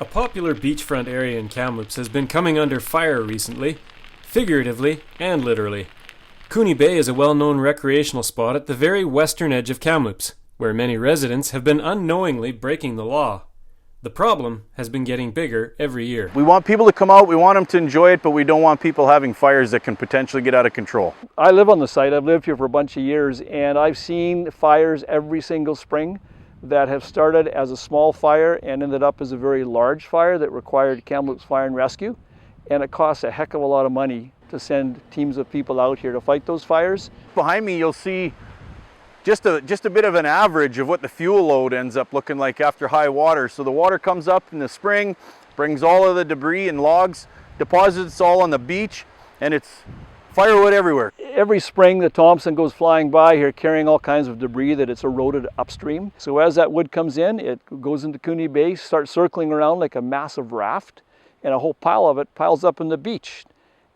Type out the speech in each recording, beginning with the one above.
A popular beachfront area in Kamloops has been coming under fire recently, figuratively and literally. Cooney Bay is a well-known recreational spot at the very western edge of Kamloops, where many residents have been unknowingly breaking the law. The problem has been getting bigger every year. We want people to come out, we want them to enjoy it, but we don't want people having fires that can potentially get out of control. I live on the site. I've lived here for a bunch of years, and I've seen fires every single spring that have started as a small fire and ended up as a very large fire that required Kamloops Fire and Rescue. And it costs a heck of a lot of money to send teams of people out here to fight those fires. Behind me you'll see just a bit of an average of what the fuel load ends up looking like after high water. So the water comes up in the spring, brings all of the debris and logs, deposits all on the beach, and it's firewood everywhere. Every spring the Thompson goes flying by here carrying all kinds of debris that it's eroded upstream. So as that wood comes in, it goes into Cooney Bay, starts circling around like a massive raft, and a whole pile of it piles up in the beach.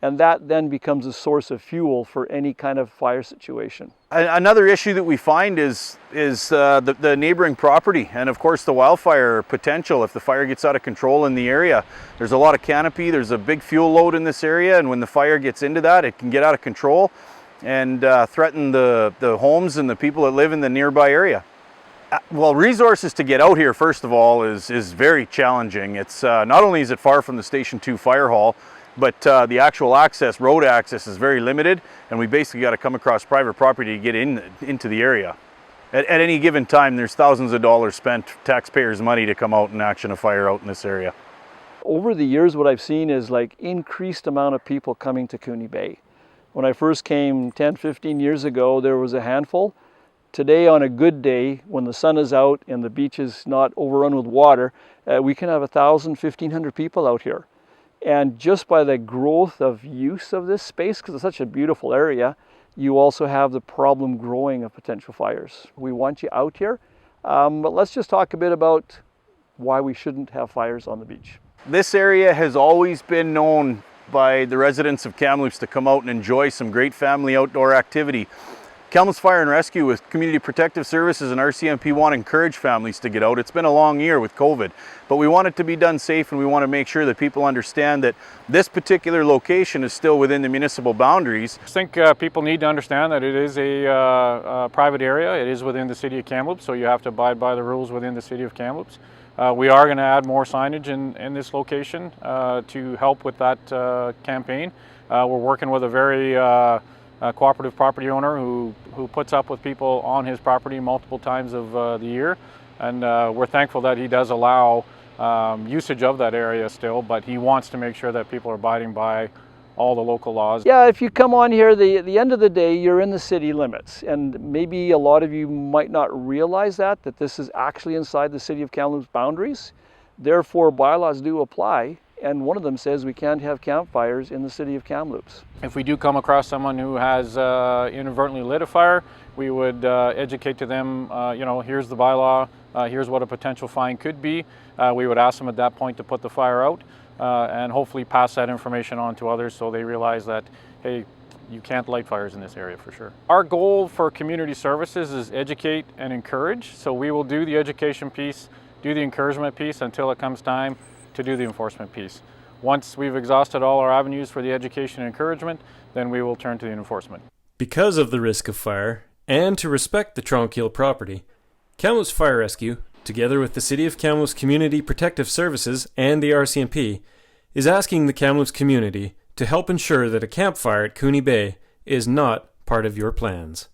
And that then becomes a source of fuel for any kind of fire situation. Another issue that we find is the neighboring property, and of course the wildfire potential if the fire gets out of control in the area. There's a lot of canopy, there's a big fuel load in this area, and when the fire gets into that, it can get out of control and threaten the homes and the people that live in the nearby area. Well, resources to get out here, first of all, is very challenging. It's not only is it far from the Station 2 fire hall, but the actual access, road access, is very limited, and we basically got to come across private property to get into the area. At any given time, there's thousands of dollars spent, taxpayers' money, to come out and action a fire out in this area. Over the years, what I've seen is like increased amount of people coming to Cooney Bay. When I first came 10, 15 years ago, there was a handful. Today, on a good day, when the sun is out and the beach is not overrun with water, we can have 1,000, 1,500 people out here. And just by the growth of use of this space, because it's such a beautiful area, you also have the problem growing of potential fires. We want you out here, but let's just talk a bit about why we shouldn't have fires on the beach. This area has always been known by the residents of Kamloops to come out and enjoy some great family outdoor activity. Kamloops Fire and Rescue with Community Protective Services and RCMP want to encourage families to get out. It's been a long year with COVID, but we want it to be done safe, and we want to make sure that people understand that this particular location is still within the municipal boundaries. I think people need to understand that it is a private area. It is within the City of Kamloops, so you have to abide by the rules within the City of Kamloops. We are going to add more signage in this location to help with that campaign. We're working with a very cooperative property owner who puts up with people on his property multiple times of the year, and we're thankful that he does allow usage of that area still, but he wants to make sure that people are abiding by all the local laws. Yeah, if you come on here, the end of the day, you're in the city limits, and maybe a lot of you might not realize that this is actually inside the City of Kamloops boundaries. Therefore, bylaws do apply. And one of them says we can't have campfires in the City of Kamloops. If we do come across someone who has inadvertently lit a fire, we would educate to them, here's the bylaw, here's what a potential fine could be. We would ask them at that point to put the fire out and hopefully pass that information on to others so they realize that, hey, you can't light fires in this area for sure. Our goal for community services is educate and encourage. So we will do the education piece, do the encouragement piece until it comes time to do the enforcement piece. Once we've exhausted all our avenues for the education and encouragement, then we will turn to the enforcement. Because of the risk of fire, and to respect the Tranquille Property, Kamloops Fire Rescue, together with the City of Kamloops Community Protective Services and the RCMP, is asking the Kamloops community to help ensure that a campfire at Cooney Bay is not part of your plans.